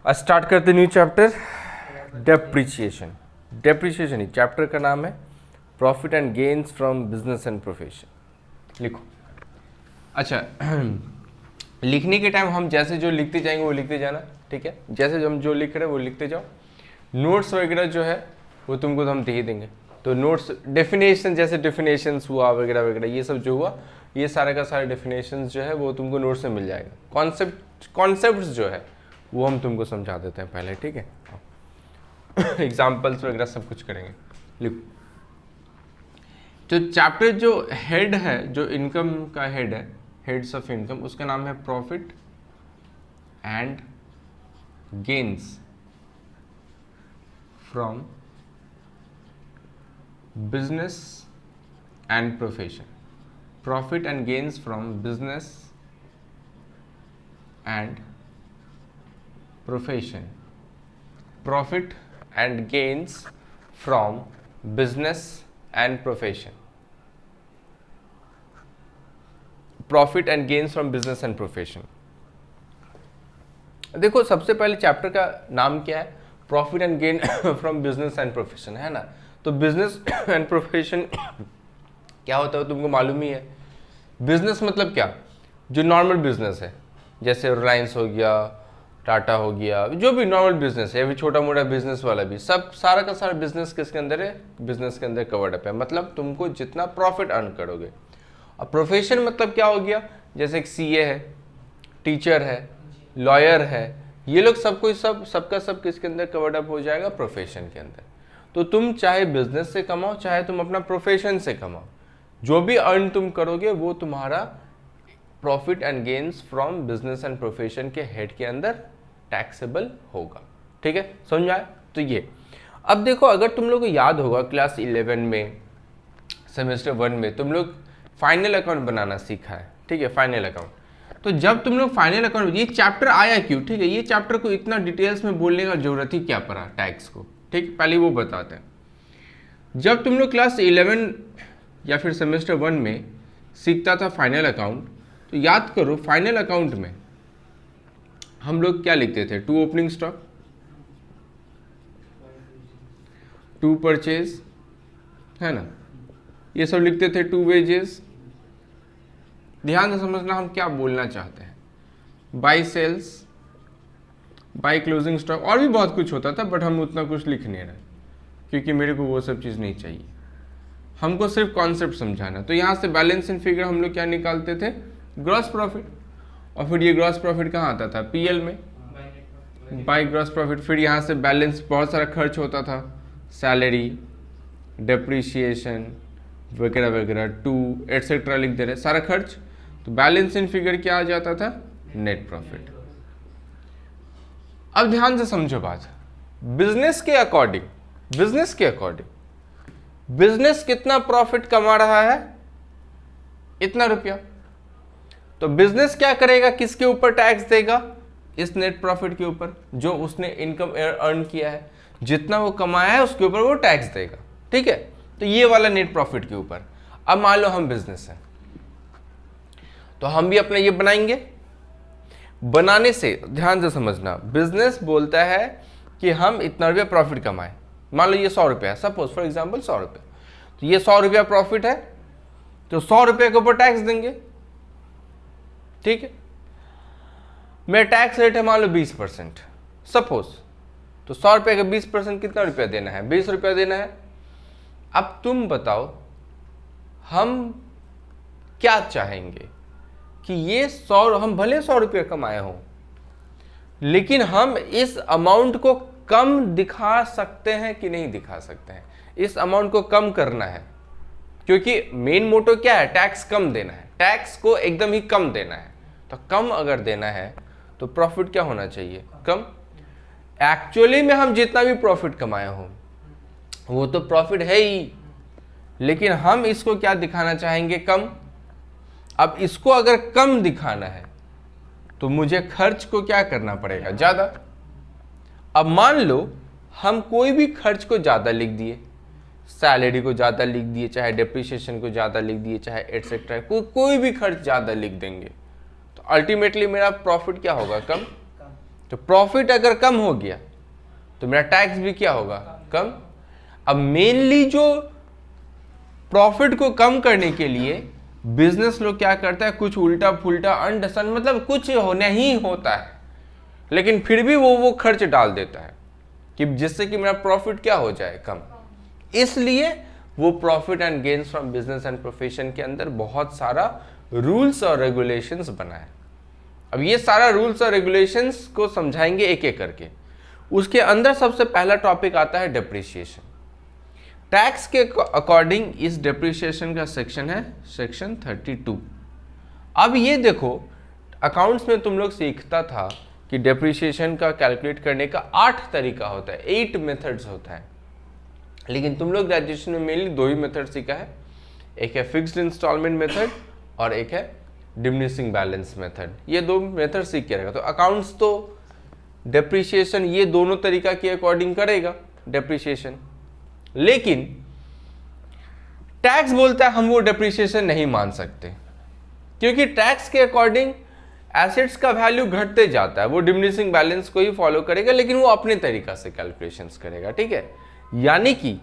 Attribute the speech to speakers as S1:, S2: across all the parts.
S1: Start करते new chapter depreciation. Depreciation ही chapter का नाम है, profit and gains from business and profession. लिखो। अच्छा लिखने के टाइम हम जैसे जो लिखते जाएंगे वो लिखते जाना, ठीक है। जैसे हम जो लिख रहे हैं वो लिखते जाओ। नोट्स वगैरह जो है वो तुमको हम दे देंगे, तो नोट्स डेफिनेशन जैसे डेफिनेशंस हुआ वगैरह वगैरह ये सब जो हुआ, ये सारा का सारा डेफिनेशंस जो है वो तुमको नोट्स में मिल जाएगा। कॉन्सेप्ट्स जो है वो हम तुमको समझा देते हैं पहले, ठीक है। एग्जाम्पल्स वगैरह सब कुछ करेंगे। लिखो। तो चैप्टर जो हेड है, जो इनकम का हेड है, हेड्स ऑफ इनकम, उसका नाम है profit and gains from business and profession. Profit and gains from business and profession. Profit and gains from business and profession. Profit and gains from business and profession. देखो सबसे पहले chapter का नाम क्या है, profit and gain from business and profession, है ना। तो बिजनेस एंड प्रोफेशन क्या होता है तुमको मालूम ही है। बिजनेस मतलब क्या, जो नॉर्मल बिजनेस है, जैसे रिलायंस हो गया, टाटा हो गया, जो भी नॉर्मल बिजनेस है, अभी छोटा मोटा बिजनेस वाला भी, सब सारा का सारा बिजनेस किसके अंदर है, बिजनेस के अंदर कवर्ड अप है। मतलब तुमको जितना प्रॉफिट अर्न करोगे। और प्रोफेशन मतलब क्या हो गया, जैसे एक सीए है, टीचर है, लॉयर है, ये लोग सबका सब किसके अंदर कवर्ड अप हो जाएगा, प्रोफेशन के अंदर। तो तुम चाहे बिजनेस से कमाओ चाहे तुम अपना प्रोफेशन से कमाओ, जो भी अर्न तुम करोगे वो तुम्हारा profit and gains from business and profession के हेड के अंदर टैक्सेबल होगा, ठीक है। समझ आए। तो ये अब देखो, अगर तुम लोग को याद होगा क्लास 11 में सेमेस्टर 1 में तुम लोग फाइनल अकाउंट बनाना सीखा है, ठीक है। फाइनल अकाउंट, तो जब तुम लोग फाइनल अकाउंट, ये चैप्टर आया क्यों, ठीक है। ये चैप्टर को इतना डिटेल्स में बोलने का जरूरत ही क्या पड़ा टैक्स को, ठीक। पहले वो बताते हैं। जब तुम लोग क्लास 11 या फिर सेमेस्टर 1 में सीखता था फाइनल अकाउंट, तो याद करो फाइनल अकाउंट में हम लोग क्या लिखते थे, 2 ओपनिंग स्टॉक, 2 परचेज, है ना, ये सब लिखते थे, 2 वेजेस। ध्यान से समझना हम क्या बोलना चाहते हैं, by sales, by closing stock, और भी बहुत कुछ होता था, बट हम उतना कुछ लिख नहीं रहे क्योंकि मेरे को वो सब चीज़ नहीं चाहिए, हमको सिर्फ कॉन्सेप्ट समझाना। तो यहाँ से बैलेंस इन फिगर हम लोग क्या निकालते थे, ग्रॉस प्रॉफिट, और फिर ये ग्रॉस प्रॉफिट कहाँ आता था, पीएल में, बाई ग्रॉस प्रॉफिट। फिर यहाँ से बैलेंस, बहुत सारा खर्च होता था, सैलरी, डेप्रिसिएशन वगैरह वगैरह, 2 एटसेट्रा लिख दे रहे, सारा खर्च। तो बैलेंस इन फिगर क्या आ जाता था, नेट प्रॉफिट। अब ध्यान से समझो बात, बिजनेस के अकॉर्डिंग, बिजनेस कितना प्रॉफिट कमा रहा है, इतना रुपया। तो बिजनेस क्या करेगा, किसके ऊपर टैक्स देगा, इस नेट प्रॉफिट के ऊपर, जो उसने इनकम अर्न किया है, जितना वो कमाया है उसके ऊपर वो टैक्स देगा, ठीक है। तो ये वाला नेट प्रॉफिट के ऊपर। अब मान लो हम बिजनेस है, तो हम भी अपना ये बनाएंगे। बनाने से ध्यान से समझना, बिजनेस बोलता है कि हम इतना रुपया प्रॉफिट कमाए। मान लो ये 100 रुपया है, सपोज फॉर एग्जांपल 100 रुपया, तो ये 100 रुपया प्रॉफिट है, तो 100 रुपये के ऊपर टैक्स देंगे, ठीक है। मेरा टैक्स रेट है मान लो 20% सपोज, तो 100 रुपये का 20% कितना रुपया देना है, 20 रुपया देना है। अब तुम बताओ हम क्या चाहेंगे कि ये 100, हम भले 100 रुपये कमाए हों, लेकिन हम इस अमाउंट को कम दिखा सकते हैं कि नहीं दिखा सकते हैं। इस अमाउंट को कम करना है, क्योंकि मेन मोटो क्या है, टैक्स कम देना है, टैक्स को एकदम ही कम देना है। तो कम अगर देना है तो प्रॉफिट क्या होना चाहिए, कम। एक्चुअली में हम जितना भी प्रॉफिट कमाए हो वो तो प्रॉफिट है ही, लेकिन हम इसको क्या दिखाना चाहेंगे, कम। अब इसको अगर कम दिखाना है तो मुझे खर्च को क्या करना पड़ेगा, ज्यादा। अब मान लो हम कोई भी खर्च को ज्यादा लिख दिए, सैलरी को ज़्यादा लिख दिए, चाहे डेप्रिसिएशन को ज़्यादा लिख दिए, चाहे एटसेट्रा कोई भी खर्च ज़्यादा लिख देंगे, तो अल्टीमेटली मेरा प्रॉफिट क्या होगा, कम। तो प्रॉफिट अगर कम हो गया तो मेरा टैक्स भी क्या होगा, कम। अब मेनली जो प्रॉफिट को कम करने के लिए बिजनेस लोग क्या करता है, कुछ उल्टा फुल्टा अनडसन, मतलब कुछ होना ही होता है, लेकिन फिर भी वो खर्च डाल देता है कि जिससे कि मेरा प्रॉफिट क्या हो जाए, कम। इसलिए वो profit and gains from business and profession के अंदर बहुत सारा रूल्स और रेगुलेशंस बना है। अब ये सारा रूल्स और रेगुलेशंस को समझाएंगे एक एक करके। उसके अंदर सबसे पहला टॉपिक आता है डेप्रिसिएशन। टैक्स के अकॉर्डिंग इस डेप्रिसिएशन का सेक्शन है सेक्शन 32। अब ये देखो, अकाउंट्स में तुम लोग सीखता था कि डेप्रिसिएशन का कैलकुलेट करने का 8 तरीका होता है, 8 मेथड्स होता है, लेकिन तुम लोग ग्रेजुएशन में मेनली 2 ही मेथड सीखा है, एक है फिक्स्ड इंस्टॉलमेंट मेथड और एक है डिमिनिशिंग बैलेंस मेथड। ये 2 मेथड सीख के रहेगा। तो अकाउंट्स तो डेप्रिसिएशन ये दोनों तरीका के अकॉर्डिंग करेगा डेप्रिसिएशन, लेकिन टैक्स बोलता है हम वो डेप्रिसिएशन नहीं मान सकते, क्योंकि टैक्स के अकॉर्डिंग एसेट्स का वैल्यू घटते जाता है। वो डिमिनिशिंग बैलेंस को ही फॉलो करेगा, लेकिन वो अपने तरीका से कैलकुलेशंस करेगा, ठीक है। यानी कि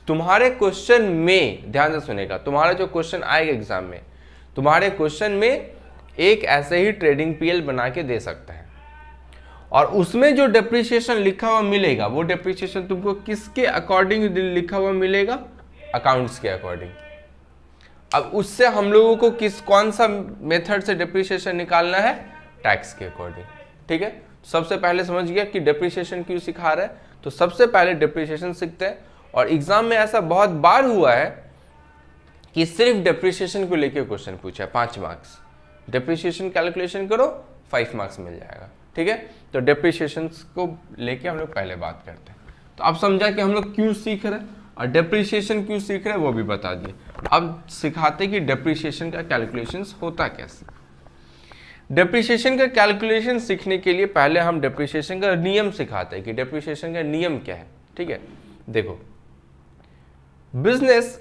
S1: तुम्हारे क्वेश्चन में ध्यान से सुनेगा, तुम्हारा जो क्वेश्चन आएगा एग्जाम में, तुम्हारे क्वेश्चन में एक ऐसे ही ट्रेडिंग पीएल बना के दे सकता है, और उसमें जो डेप्रिसिएशन लिखा हुआ मिलेगा वो डेप्रिसिएशन तुमको किसके अकॉर्डिंग लिखा हुआ मिलेगा, अकाउंट्स के अकॉर्डिंग। अब उससे हम लोगों को कौन सा मेथड से डेप्रिसिएशन निकालना है, टैक्स के अकॉर्डिंग, ठीक है। सबसे पहले समझ गया कि डेप्रिसिएशन क्यों सिखा रहा है, तो सबसे पहले डेप्रिसिएशन सीखते हैं। और एग्जाम में ऐसा बहुत बार हुआ है कि सिर्फ डेप्रिसिएशन को लेके क्वेश्चन पूछा है, 5 मार्क्स, डेप्रिसिएशन कैलकुलेशन करो 5 मार्क्स मिल जाएगा, ठीक है। तो डेप्रिसिएशन को लेके हम लोग पहले बात करते हैं। तो अब समझा कि हम लोग क्यों सीख रहे हैं और डेप्रिसिएशन क्यों सीख रहे हैं वो भी बता दिए। अब सिखाते कि डेप्रिसिएशन का कैलकुलेशन होता कैसे। डेप्रिसिएशन का कैलकुलेशन सीखने के लिए पहले हम डेप्रिसिएशन का नियम सिखाते हैं कि डेप्रिसिएशन का नियम क्या है, ठीक है। देखो, बिजनेस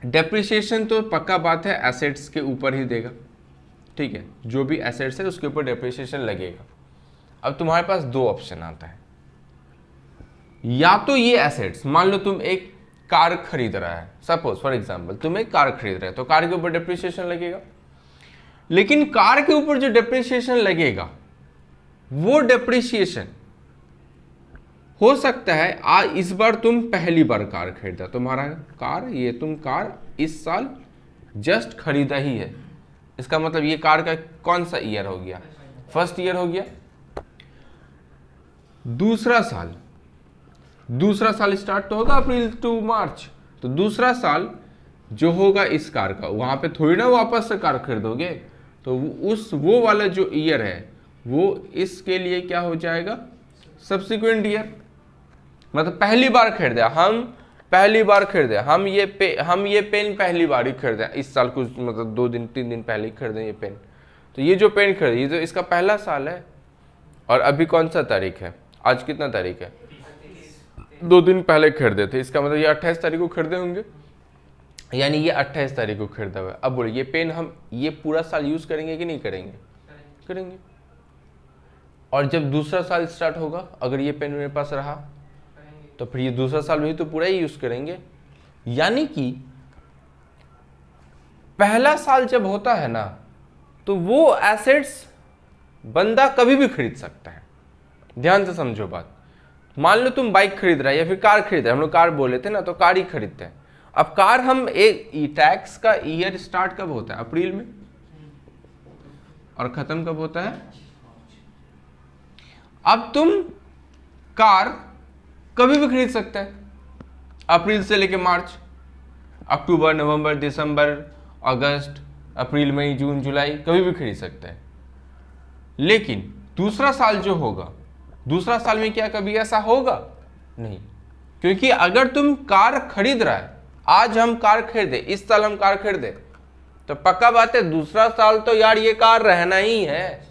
S1: डेप्रिसिएशन तो पक्का बात है एसेट्स के ऊपर ही देगा, ठीक है। जो भी एसेट्स है उसके ऊपर डेप्रिसिएशन लगेगा। अब तुम्हारे पास 2 ऑप्शन आता है, या तो ये एसेट्स, मान लो तुम एक कार खरीद रहा है, सपोज फॉर एग्जांपल तुम एक कार खरीद रहे हो, तो कार के ऊपर डेप्रिसिएशन लगेगा। लेकिन कार के ऊपर जो डेप्रिसिएशन लगेगा वो डेप्रिसिएशन हो सकता है इस बार तुम पहली बार कार खरीदा, तुम्हारा कार, ये तुम कार इस साल जस्ट खरीदा ही है, इसका मतलब ये कार का कौन सा ईयर हो गया, फर्स्ट ईयर हो गया। दूसरा साल स्टार्ट तो होगा अप्रैल टू मार्च, तो दूसरा साल जो होगा इस कार का, वहां पे थोड़ी ना वापस से कार खरीदोगे, तो वो वाला जो ईयर है वो इसके लिए क्या हो जाएगा, सब्सिक्वेंट ईयर। मतलब पहली बार खरीदे हम ये पेन पहली बार ही खरीदे इस साल, कुछ मतलब 2-3 दिन पहले ही खरीदे ये पेन, तो ये जो पेन खरीदे ये तो इसका पहला साल है। और अभी कौन सा तारीख है, आज कितना तारीख है, 2 दिन पहले खरीदे थे, इसका मतलब ये 28 तारीख को खरीदे होंगे, यानी ये 28 तारीख को खरीदा हुआ है। अब बोले ये पेन हम ये पूरा साल यूज करेंगे कि नहीं करेंगे। और जब दूसरा साल स्टार्ट होगा, अगर ये पेन मेरे पास रहा तो फिर ये दूसरा साल भी तो पूरा ही यूज करेंगे। यानी कि पहला साल जब होता है ना, तो वो एसेट्स बंदा कभी भी खरीद सकता है। ध्यान से समझो बात। मान लो तुम बाइक खरीद रहा है या फिर कार खरीद रहा है, हम लोग कार बोले थे ना, तो कार ही खरीदते हैं। अब कार हम टैक्स का ईयर स्टार्ट कब होता है, अप्रैल में, और खत्म कब होता है। अब तुम कार कभी भी खरीद सकते हैं, अप्रैल से लेके मार्च, अक्टूबर, नवंबर, दिसंबर, अगस्त, अप्रैल, मई, जून, जुलाई, कभी भी खरीद सकते हैं। लेकिन दूसरा साल जो होगा, दूसरा साल में क्या कभी ऐसा होगा नहीं, क्योंकि अगर तुम कार खरीद रहा है, आज हम कार खरीदे, इस साल हम कार खरीदे, तो पक्का बात है दूसरा साल तो यार ये कार रहना ही है,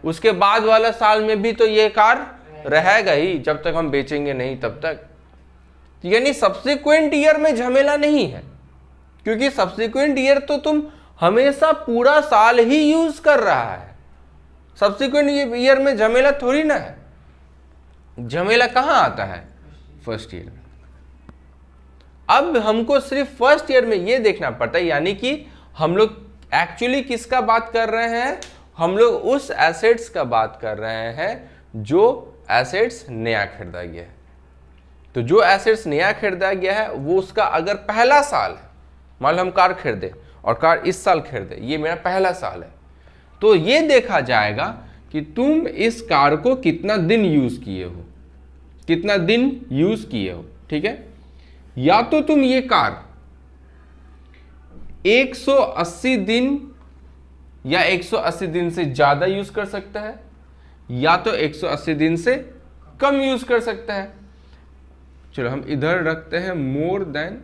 S1: उसके बाद वाला साल में भी तो ये कार रहेगा ही, जब तक हम बेचेंगे नहीं तब तक। यानी सब्सिक्वेंट ईयर में झमेला नहीं है, क्योंकि सब्सिक्वेंट ईयर तो तुम हमेशा पूरा साल ही यूज कर रहा है। सब्सिक्वेंट ईयर में झमेला थोड़ी ना है, झमेला कहाँ आता है? फर्स्ट ईयर में। अब हमको सिर्फ फर्स्ट ईयर में ये देखना पड़ता है, यानी कि हम लोग एक्चुअली किसका बात कर रहे हैं? हम लोग उस एसेट्स का बात कर रहे हैं जो एसेट्स नया खरीदा गया है। तो जो एसेट्स नया खरीदा गया है वो उसका अगर पहला साल है, मान लो हम कार खरीदे और कार इस साल खरीदे, ये मेरा पहला साल है, तो ये देखा जाएगा कि तुम इस कार को कितना दिन यूज किए हो, कितना दिन यूज किए हो, ठीक है। या तो तुम ये कार 180 दिन या 180 दिन से ज्यादा यूज कर सकता है, या तो 180 दिन से कम यूज कर सकता है। चलो हम इधर रखते हैं मोर देन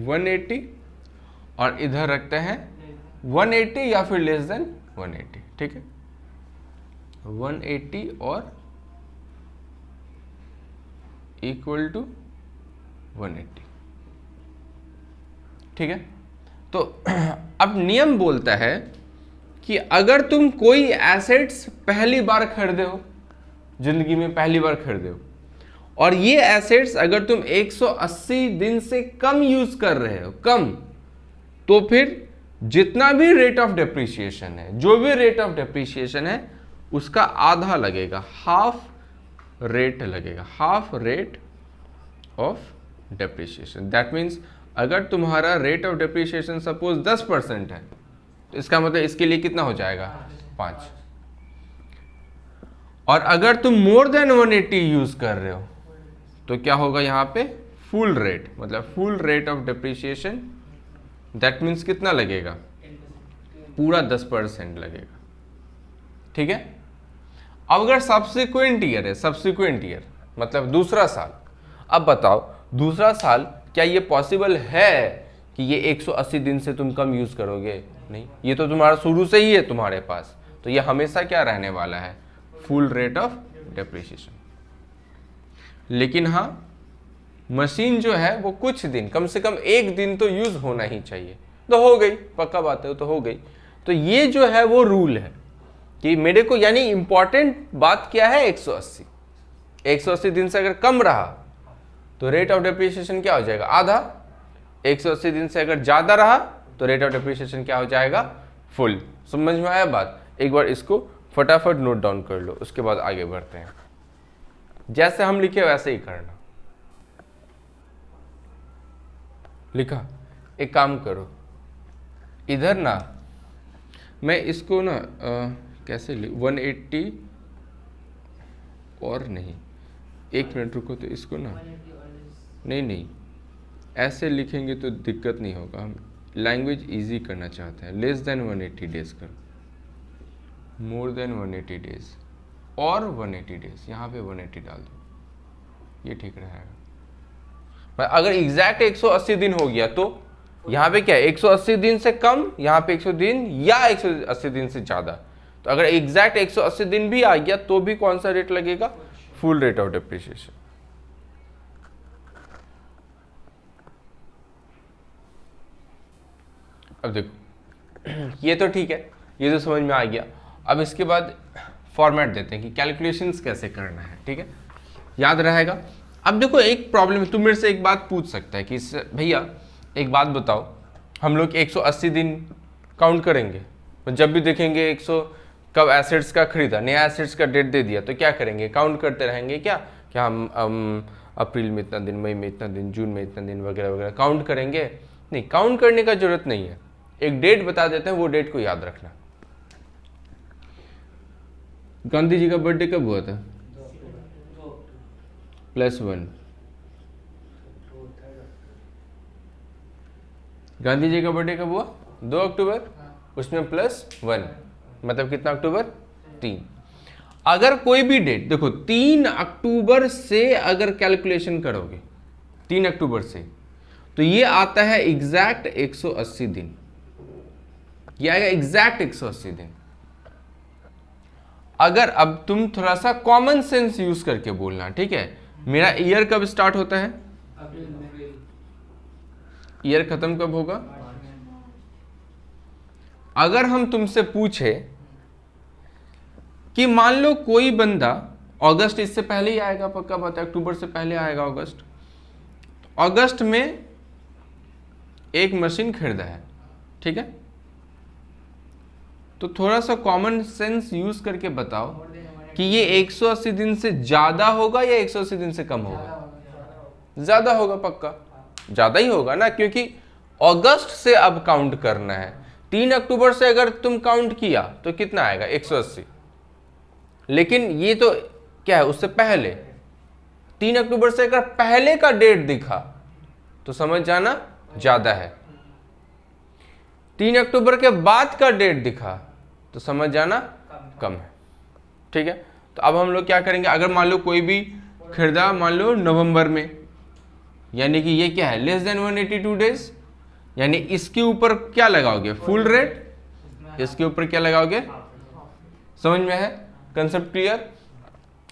S1: 180 और इधर रखते हैं 180 या फिर लेस देन 180, ठीक है। 180 और इक्वल टू 180, ठीक है। तो अब नियम बोलता है कि अगर तुम कोई एसेट्स पहली बार खरीदे हो, जिंदगी में पहली बार खरीदे हो, और ये एसेट्स अगर तुम 180 दिन से कम यूज कर रहे हो, कम, तो फिर जितना भी रेट ऑफ डेप्रिसिएशन है, जो भी रेट ऑफ डेप्रिसिएशन है, उसका आधा लगेगा, हाफ रेट लगेगा, half rate of depreciation. That means अगर तुम्हारा रेट ऑफ डेप्रिसिएशन सपोज 10% है, तो इसका मतलब इसके लिए कितना हो जाएगा? 5। और अगर तुम मोर देन 180 यूज कर रहे हो तो क्या होगा यहाँ पे? फुल रेट, मतलब full rate of depreciation. That means कितना लगेगा? पूरा 10% लगेगा, ठीक है। अब अगर सब्सिक्वेंट ईयर है, सब्सिक्वेंट ईयर मतलब दूसरा साल, अब बताओ दूसरा साल क्या ये पॉसिबल है कि ये 180 दिन से तुम कम यूज करोगे? नहीं, ये तो तुम्हारा शुरू से ही है तुम्हारे पास, तो ये हमेशा क्या रहने वाला है? Full rate of depreciation. लेकिन हाँ, मशीन जो है वो कुछ दिन, कम से कम एक दिन तो यूज होना ही चाहिए, तो हो गई, पक्का बात है, तो हो गई। तो ये जो है वो रूल है कि मेरे को, यानी इंपॉर्टेंट बात क्या है? 180। 180 दिन से अगर कम रहा तो रेट ऑफ डेप्रिसिएशन क्या हो जाएगा? आधा। 180 दिन से अगर ज्यादा रहा तो रेट ऑफ डेप्रिसिएशन क्या हो जाएगा? फुल। समझ में आया बात? एक बार इसको फटाफट नोट डाउन कर लो, उसके बाद आगे बढ़ते हैं। जैसे हम लिखे वैसे ही करना। लिखा? एक काम करो, इधर ना मैं इसको ना कैसे लिख, 180 और नहीं, एक मिनट रुको, तो इसको ना नहीं ऐसे लिखेंगे तो दिक्कत नहीं होगा, हम लैंग्वेज इजी करना चाहते हैं। लेस देन 180 डेज करो, मोर देन 180 डेज और 180 डेज, यहाँ पे 180 डाल दो, ये ठीक रहेगा। अगर एग्जैक्ट 180 दिन हो गया तो यहाँ पे क्या है? 180 दिन से कम, यहाँ पे 180 दिन या 180 दिन से ज्यादा। तो अगर एग्जैक्ट 180 दिन भी आ गया तो भी कौन सा रेट लगेगा? Full rate of depreciation. अब देखो, ये तो ठीक है, ये तो समझ में आ गया। अब इसके बाद फॉर्मेट देते हैं कि कैलकुलेशंस कैसे करना है, ठीक है, याद रहेगा। अब देखो एक प्रॉब्लम है, तुम मेरे से एक बात पूछ सकता है कि भैया एक बात बताओ, हम लोग 180 दिन काउंट करेंगे, तो जब भी देखेंगे 100 कब एसेट्स का खरीदा, नया एसेट्स का डेट दे दिया, तो क्या करेंगे? काउंट करते रहेंगे क्या हम अप्रैल में इतना दिन, मई में इतना दिन, जून में इतना दिन, वगैरह वगैरह काउंट करेंगे? नहीं, काउंट करने का जरूरत नहीं है। एक डेट बता देते हैं, वो डेट को याद रखना। गांधी जी का बर्थडे कब हुआ था? +1। गांधी जी का बर्थडे कब हुआ? 2 अक्टूबर, उसमें +1, मतलब कितना अक्टूबर? 3। अगर कोई भी डेट देखो, 3 अक्टूबर से अगर कैलकुलेशन करोगे, 3 अक्टूबर से, तो ये आता है एग्जैक्ट 180 दिन, ये आएगा एग्जैक्ट 180 दिन। अगर अब तुम थोड़ा सा कॉमन सेंस यूज करके बोलना, ठीक है, मेरा ईयर कब स्टार्ट होता है? ईयर खत्म कब होगा? अगर हम तुमसे पूछे कि मान लो कोई बंदा, अगस्त इससे पहले ही आएगा, पक्का बात है, अक्टूबर से पहले आएगा अगस्त। अगस्त में एक मशीन खरीदा है, ठीक है, तो थोड़ा सा कॉमन सेंस यूज करके बताओ कि ये 180 दिन से ज्यादा होगा या 180 दिन से कम होगा? ज्यादा होगा, पक्का ज्यादा ही होगा ना, क्योंकि अगस्त से अब काउंट करना है। 3 अक्टूबर से अगर तुम काउंट किया तो कितना आएगा? 180। लेकिन ये तो क्या है, उससे पहले 3 अक्टूबर से अगर पहले का डेट दिखा तो समझ जाना ज्यादा है। 3 अक्टूबर के बाद का डेट दिखा तो समझ जाना कम है, ठीक है। तो अब हम लोग क्या करेंगे, अगर मान लो कोई भी खरीदा मान लो नवंबर में, यानी कि ये क्या है, लेस देन 182 डेज, यानी इसके ऊपर क्या लगाओगे? Full rate. इसके ऊपर क्या लगाओगे? समझ में है कंसेप्ट क्लियर?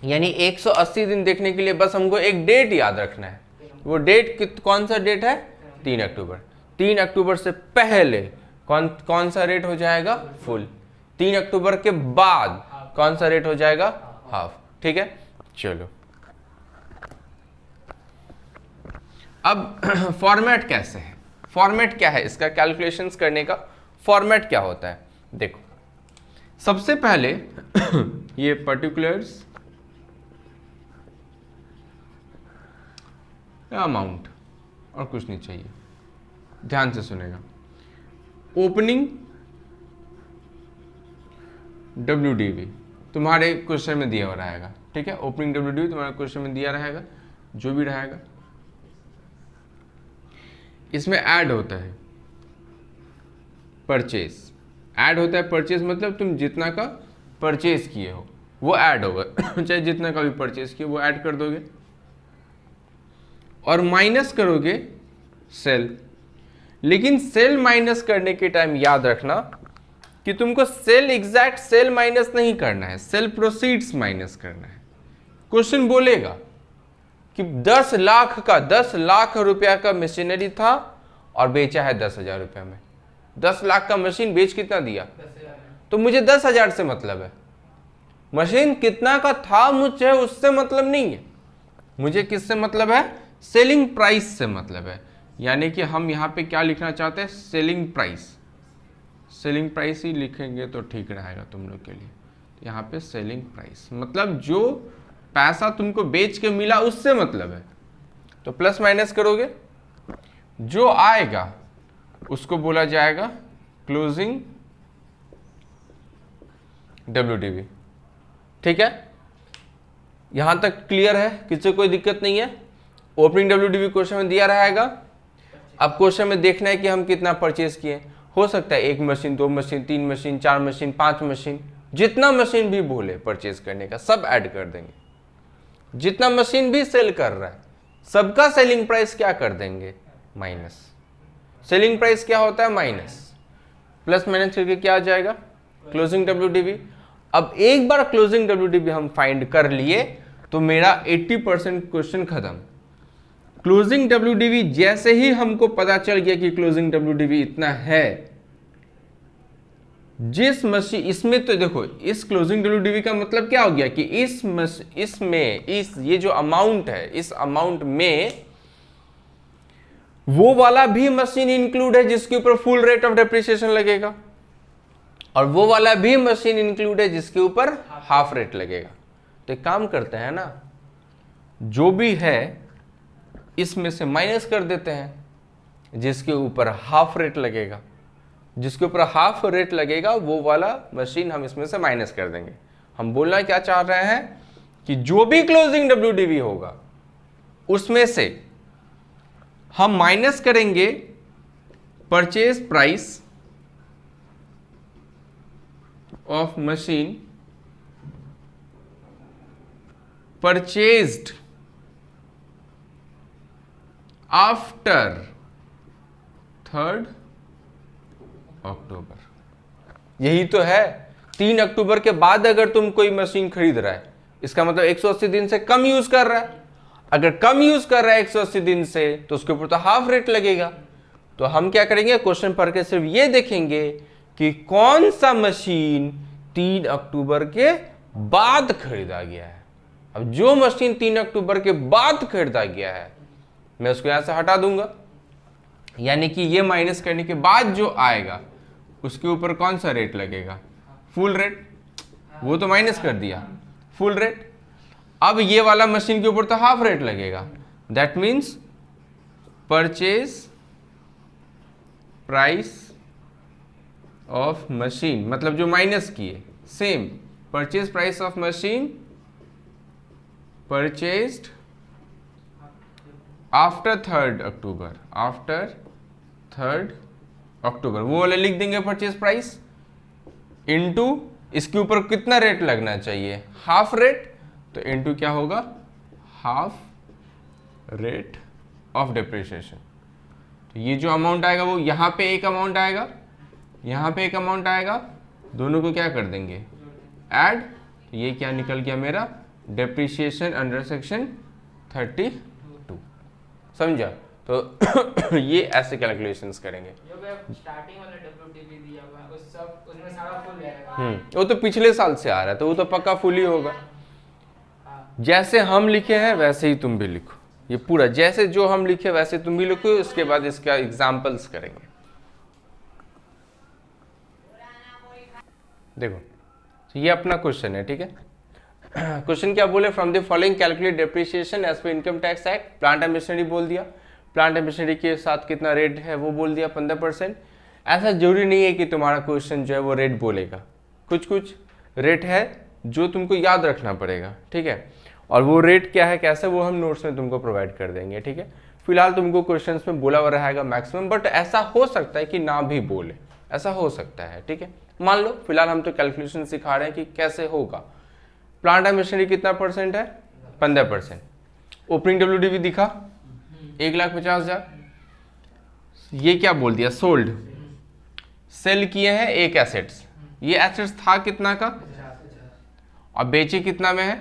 S1: यानी 180 दिन देखने के लिए बस हमको एक डेट याद रखना है। वो डेट कौन सा डेट है? 3 अक्टूबर। 3 अक्टूबर से पहले कौन सा रेट हो जाएगा? फुल। 3 अक्टूबर के बाद कौन सा रेट हो जाएगा? हाफ, ठीक है। चलो अब फॉर्मेट कैसे है? फॉर्मेट क्या है इसका? कैलकुलेशंस करने का फॉर्मेट क्या होता है? देखो, सबसे पहले ये पर्टिकुलर्स अमाउंट और कुछ नहीं चाहिए, ध्यान से सुनेगा। ओपनिंग WDV तुम्हारे क्वेश्चन में दिया हुआ रहेगा, ठीक है। ओपनिंग WDV तुम्हारे क्वेश्चन में दिया रहेगा, जो भी रहेगा। इसमें ऐड होता है परचेज। ऐड होता है परचेज मतलब तुम जितना का परचेज किए हो वो ऐड होगा चाहे जितना का भी परचेज किए वो ऐड कर दोगे, और माइनस करोगे सेल। लेकिन सेल माइनस करने के टाइम याद रखना कि तुमको सेल एग्जैक्ट सेल माइनस नहीं करना है, सेल प्रोसीड्स माइनस करना है। क्वेश्चन बोलेगा कि 10 लाख रुपया का मशीनरी था और बेचा है 10,000 रुपया में। 10 लाख का मशीन बेच कितना दिया? तो मुझे 10,000 से मतलब है। मशीन कितना का था मुझे उससे मतलब नहीं है, मुझे किससे मतलब है? सेलिंग प्राइस से मतलब है। यानी कि हम यहाँ पे क्या लिखना चाहते हैं? Selling price. सेलिंग प्राइस ही लिखेंगे तो ठीक रहेगा तुम लोग के लिए। यहाँ पे सेलिंग प्राइस मतलब जो पैसा तुमको बेच के मिला उससे मतलब है। तो प्लस माइनस करोगे, जो आएगा उसको बोला जाएगा क्लोजिंग WDV, ठीक है। यहां तक क्लियर है? किसी कोई दिक्कत नहीं है? ओपनिंग WDV क्वेश्चन में दिया रहेगा। अब क्वेश्चन में देखना है कि हम कितना परचेज किए। हो सकता है 1 machine, 2 machine, 3 machine, 4 machine, 5 machine, जितना मशीन भी बोले परचेज करने का सब ऐड कर देंगे। जितना मशीन भी सेल कर रहा है सबका सेलिंग प्राइस क्या कर देंगे? माइनस। सेलिंग प्राइस क्या होता है? माइनस। प्लस माइनस करके क्या आ जाएगा? Closing WDV। अब एक बार क्लोजिंग WDV हम फाइंड कर लिए तो मेरा 80% क्वेश्चन खत्म। क्लोजिंग WDV जैसे ही हमको पता चल गया कि क्लोजिंग WDV इतना है, जिस मशीन इसमें, तो देखो इस क्लोजिंग WDV का मतलब क्या हो गया कि ये जो अमाउंट है, इस अमाउंट में वो वाला भी मशीन इंक्लूड है जिसके ऊपर फुल रेट ऑफ डेप्रिसिएशन लगेगा, और वो वाला भी मशीन इंक्लूड है जिसके ऊपर हाफ रेट लगेगा। तो एक काम करते हैं ना, जो भी है इसमें से माइनस कर देते हैं जिसके ऊपर हाफ रेट लगेगा। जिसके ऊपर हाफ रेट लगेगा वो वाला मशीन हम इसमें से माइनस कर देंगे। हम बोलना क्या चाह रहे हैं कि जो भी क्लोजिंग WDV होगा उसमें से हम माइनस करेंगे purchase price of machine purchased after 3 अक्टूबर। यही तो है। 3 अक्टूबर के बाद अगर तुम कोई मशीन खरीद रहा है इसका मतलब 180 दिन से कम यूज कर रहा है। अगर कम यूज कर रहा है 180 दिन से तो उसके ऊपर तो हाफ रेट लगेगा। तो हम क्या करेंगे, क्वेश्चन पढ़ के सिर्फ ये देखेंगे कि कौन सा मशीन 3 अक्टूबर के बाद खरीदा गया है। अब जो मशीन 3 अक्टूबर के बाद खरीदा गया है मैं उसको यहां से हटा दूंगा, यानी कि ये माइनस करने के बाद जो आएगा उसके ऊपर कौन सा रेट लगेगा, फुल रेट। वो तो माइनस कर दिया, फुल रेट। अब ये वाला मशीन के ऊपर तो हाफ रेट लगेगा, that means purchase price of machine, मतलब जो माइनस किए same, purchase price of machine purchased after 3 October, after 3 अक्टूबर, वो वाले लिख देंगे परचेज प्राइस इनटू इसके ऊपर कितना रेट लगना चाहिए, हाफ रेट, तो इनटू क्या होगा, हाफ रेट ऑफ डिप्रिसिएशन। तो ये जो अमाउंट आएगा वो यहाँ पे एक अमाउंट आएगा, यहाँ पे एक अमाउंट आएगा, दोनों को क्या कर देंगे, ऐड। तो ये क्या निकल गया मेरा, डिप्रिसिएशन अंडर सेक्शन 32। समझा। तो ये ऐसे कैलकुलेशंस करेंगे।
S2: स्टार्टिंग वाला WTV दिया हुआ है उस सब उसमें सारा फुल है।
S1: वो तो पिछले साल से आ रहा है तो वो तो पक्का फुल ही होगा। जैसे हम लिखे हैं वैसे ही तुम भी लिखो, ये पूरा जैसे जो हम लिखे वैसे तुम भी लिखो, उसके बाद इसका एग्जांपल्स करेंगे। देखो तो ये अपना क्वेश्चन है, ठीक है। क्वेश्चन क्या बोले, from the following calculate depreciation as per income tax act. Plant and machinery बोल दिया, प्लांट एंड मशीनरी के साथ कितना रेट है वो बोल दिया 15%। ऐसा जरूरी नहीं है कि तुम्हारा क्वेश्चन जो है वो रेट बोलेगा, कुछ कुछ रेट है जो तुमको याद रखना पड़ेगा, ठीक है। और वो रेट क्या है कैसे, वो हम नोट्स में तुमको प्रोवाइड कर देंगे, ठीक है। फिलहाल तुमको क्वेश्चंस में बोला हुआ रहेगा मैक्सिमम, बट ऐसा हो सकता है कि ना भी बोले, ऐसा हो सकता है, ठीक है। मान लो फिलहाल हम तो कैलकुलेशन सिखा रहे हैं कि कैसे होगा। प्लांट एंड मशीनरी कितना परसेंट है, 15%। ओपनिंग WDV दिखा 1,50,000। ये क्या बोल दिया, सोल्ड, सेल किए हैं एक एसेट्स, ये एसेट्स था कितना का और बेचे कितना में है,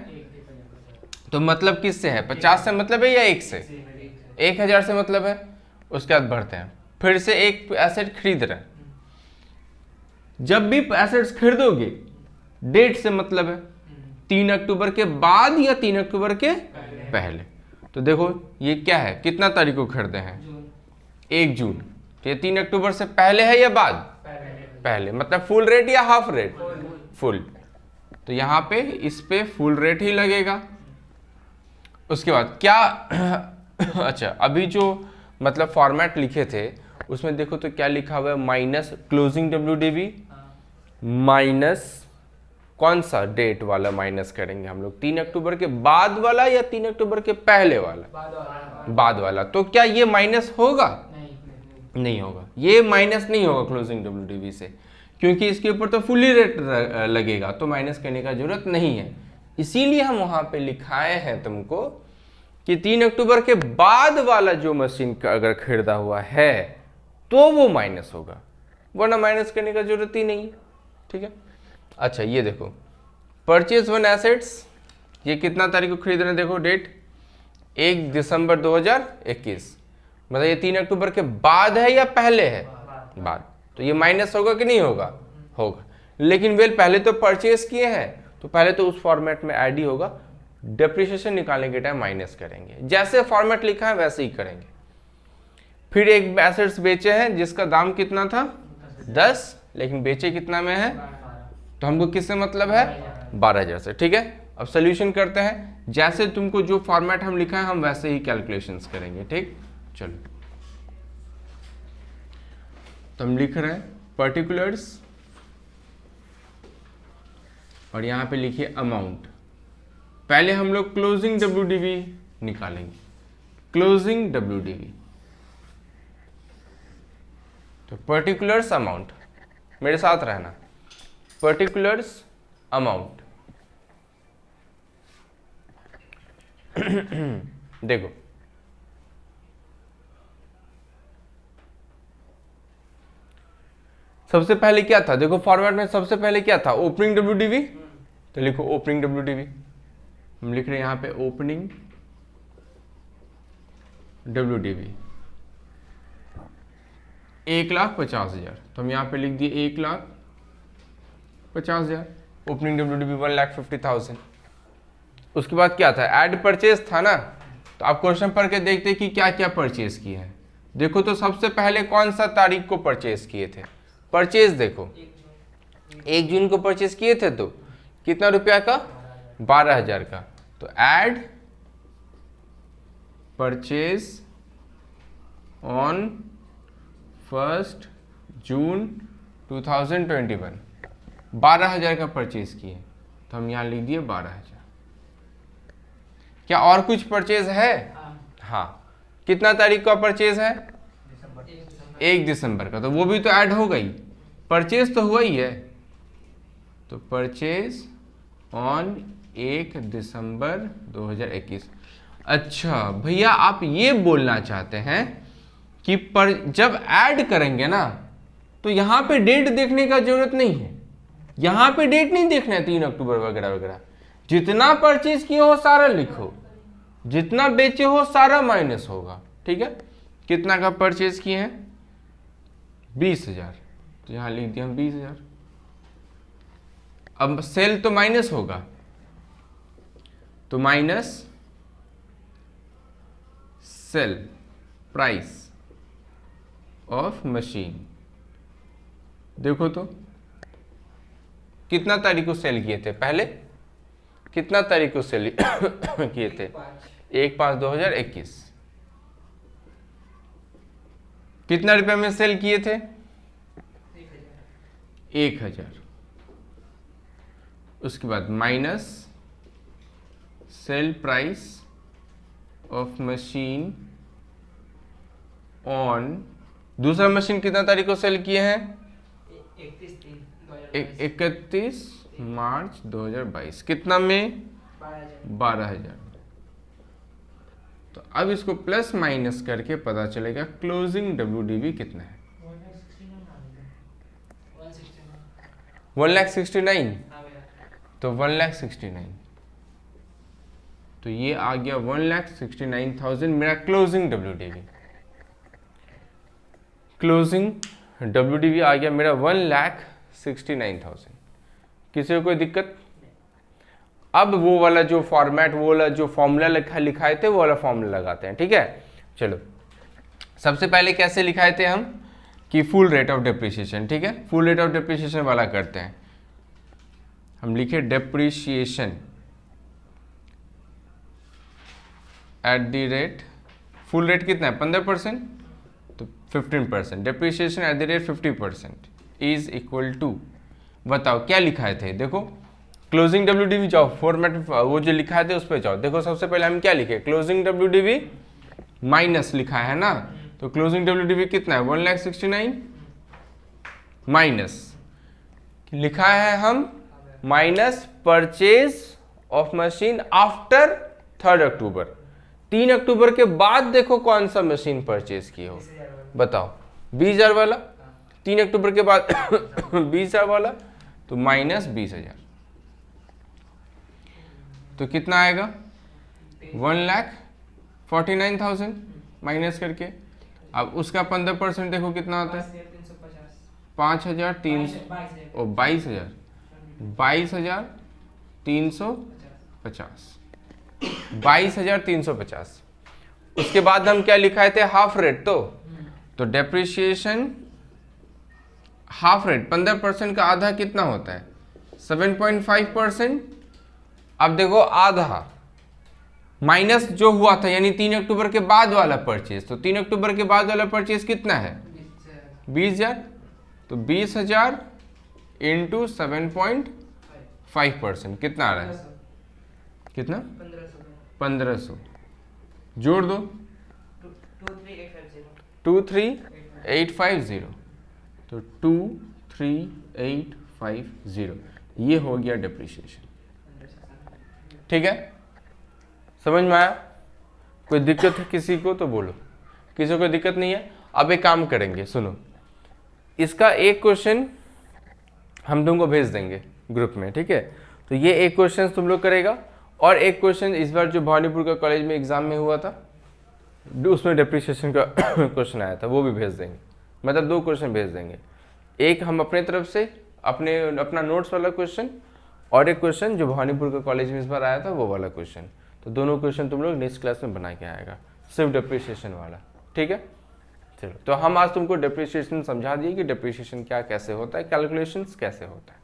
S1: तो मतलब किससे है, 50 से मतलब है या 1 से, 1,000 से मतलब है। उसके बाद बढ़ते हैं, फिर से एक एसेट खरीद रहे हैं। जब भी एसेट्स खरीदोगे डेट से मतलब है 3 अक्टूबर के बाद या 3 अक्टूबर के पहले। तो देखो ये क्या है, कितना तारीख को खरीदे हैं, 1 जून। तो ये 3 अक्टूबर से पहले है या बाद, पहले, मतलब फुल रेट या हाफ रेट, फुल। तो यहाँ पे इस पे फुल रेट ही लगेगा। उसके बाद क्या अच्छा अभी जो मतलब फॉर्मेट लिखे थे उसमें देखो तो क्या लिखा हुआ है, माइनस क्लोजिंग WDV माइनस कौन सा डेट वाला माइनस करेंगे हम लोग, 3 अक्टूबर के बाद वाला या 3 अक्टूबर के पहले वाला, बाद वाला। तो क्या ये माइनस होगा, नहीं होगा, ये माइनस नहीं होगा क्लोजिंग WDV से, क्योंकि इसके ऊपर तो फुली रेट लगेगा, तो माइनस करने का जरूरत नहीं है। इसीलिए हम वहां पे लिखाए हैं तुमको कि 3 अक्टूबर के बाद वाला जो मशीन का अगर खरीदा हुआ है तो वो माइनस होगा, वरना माइनस करने का जरूरत ही नहीं है, ठीक है। अच्छा ये देखो, परचेज वन एसेट्स, ये कितना तारीख को खरीद रहे हैं, देखो डेट 1 दिसंबर 2021, मतलब ये 3 अक्टूबर के बाद है या पहले है, बाद। तो ये माइनस होगा कि नहीं होगा, होगा। लेकिन वेल पहले तो परचेज किए हैं तो पहले तो उस फॉर्मेट में ऐड ही होगा, डेप्रिसिएशन निकालने के टाइम माइनस करेंगे, जैसे फॉर्मेट लिखा है वैसे ही करेंगे। फिर एक एसेट्स बेचे हैं जिसका दाम कितना था 10, लेकिन बेचे कितना में है, तो हमको किससे मतलब है, 12,000 से, ठीक है। अब सोल्यूशन करते हैं, जैसे तुमको जो फॉर्मेट हम लिखा है हम वैसे ही कैलकुलेशंस करेंगे, ठीक। चलो तो हम लिख रहे हैं पर्टिकुलर्स और यहां पे लिखिए अमाउंट। पहले हम लोग क्लोजिंग WDV निकालेंगे, क्लोजिंग WDV। तो पर्टिकुलर्स अमाउंट, मेरे साथ रहना, पर्टिकुलर्स अमाउंट देखो सबसे पहले क्या था, देखो फॉर्मेट में सबसे पहले क्या था, ओपनिंग WDV। तो लिखो ओपनिंग WDV, हम लिख रहे हैं यहां पे ओपनिंग WDV 1,50,000, तो हम यहां पे लिख दिए 1,50,000। Opening WDV 1,50,000। उसके बाद क्या था, ऐड परचेज था ना। तो आप क्वेश्चन पढ़ के देखते कि क्या क्या परचेज किए हैं। देखो तो सबसे पहले कौन सा तारीख को परचेज किए थे, परचेज देखो 1 जून को परचेज किए थे। तो कितना रुपया का, 12,000 का। तो ऐड परचेज ऑन 1 जून 2021, 12,000 का परचेज किए। तो हम यहाँ लिख दिए 12,000। क्या और कुछ परचेज है? हाँ। कितना तारीख का परचेज है? 1 दिसंबर का। तो वो भी तो ऐड हो गई, परचेज तो हुआ ही है। तो परचेज ऑन 1 दिसंबर 2021। अच्छा भैया, आप ये बोलना चाहते हैं कि जब ऐड करेंगे ना तो यहाँ पे डेट देखने का जरूरत नहीं है, यहाँ पे डेट नहीं देखना है 3 अक्टूबर वगैरह वगैरह। जितना परचेज किए हो सारा लिखो, जितना बेचे हो सारा माइनस होगा। ठीक है, कितना का परचेज किए हैं? 20,000। तो यहाँ लिख दिया हम 20,000। अब सेल तो माइनस होगा, तो minus sale price of machine. देखो तो कितना तारीख को सेल किए थे, पहले कितना तारीख को सेल किए थे? 1/5/2021। कितना रुपए में सेल किए थे? 1,000। उसके बाद minus sale price of machine on, दूसरा मशीन कितना तारीख को सेल किए हैं? 31 मार्च 2022। कितना में? 12,000। तो अब इसको प्लस माइनस करके पता चलेगा क्लोजिंग WDV कितना है। 1,69,000। तो 1,69,000। तो ये आ गया 1,69,000 मेरा क्लोजिंग WDV। क्लोजिंग WDV आ गया मेरा 1,69,000। किसी को कोई दिक्कत? अब वो वाला जो फॉर्मेट, वो वाला जो फॉर्मूला लिखाए थे वो वाला फॉर्मूला लगाते हैं। ठीक है, चलो सबसे पहले कैसे लिखाए थे हम कि फुल रेट ऑफ डेप्रिसिएशन। ठीक है, फुल रेट ऑफ डेप्रिसिएशन वाला करते हैं। हम लिखे depreciation at the rate, full rate कितना है? 15%, तो 15%। Depreciation at the rate 50% is equal to, बताओ क्या लिखाए थे? देखो क्लोजिंग WDV जाओ, फॉर्मेट वो जो लिखा थे उस पर जाओ। देखो सबसे पहले हम क्या लिखे? क्लोजिंग WDV माइनस लिखा है ना। तो क्लोजिंग WDV कितना है? 1,69,000 माइनस लिखा है हम minus purchase of machine after 3 अक्टूबर। 3 अक्टूबर के बाद देखो कौन सा मशीन परचेज की हो, बताओ। 20,000 वाला। 3 अक्टूबर के बाद 20,000 वाला, तो माइनस 20,000। तो कितना आएगा? 1,49,000 माइनस करके। अब उसका 15% देखो कितना होता है? 5,300 और 22,000, 22,350, 22,350। उसके बाद हम क्या लिखाए थे? Half rate. तो डेप्रिसिएशन हाफ रेट 15% का आधा कितना होता है? 7.5%। अब देखो आधा माइनस जो हुआ था, यानी 3 अक्टूबर के बाद वाला परचेज। तो 3 अक्टूबर के बाद वाला परचेज कितना है? 20,000। तो 20,000 इंटू 7.5% कितना आ रहा है? कितना? 1,500। जोड़ दो, 23,850। तो 23,850 ये हो गया डेप्रिसिएशन। ठीक है, समझ में आया? कोई दिक्कत है किसी को तो बोलो, किसी को कोई दिक्कत नहीं है। अब एक काम करेंगे, सुनो, इसका एक क्वेश्चन हम तुमको भेज देंगे ग्रुप में। ठीक है, तो ये एक क्वेश्चन तुम लोग करेगा, और एक क्वेश्चन इस बार जो भवानीपुर का कॉलेज में एग्जाम में हुआ था उसमें डेप्रिसिएशन का क्वेश्चन आया था, वो भी भेज देंगे। मतलब 2 क्वेश्चन भेज देंगे। एक हम अपने तरफ से अपना नोट्स वाला क्वेश्चन, और एक क्वेश्चन जो भवानीपुर के कॉलेज में इस बार आया था वो वाला क्वेश्चन। तो दोनों क्वेश्चन तुम लोग नेक्स्ट क्लास में बना के आएगा, सिर्फ डिप्रिसिएशन वाला, ठीक है। चलो, तो हम आज तुमको डिप्रिसिएशन समझा दिए कि डिप्रिसिएशन क्या कैसे होता है, कैलकुलेशंस कैसे होता है।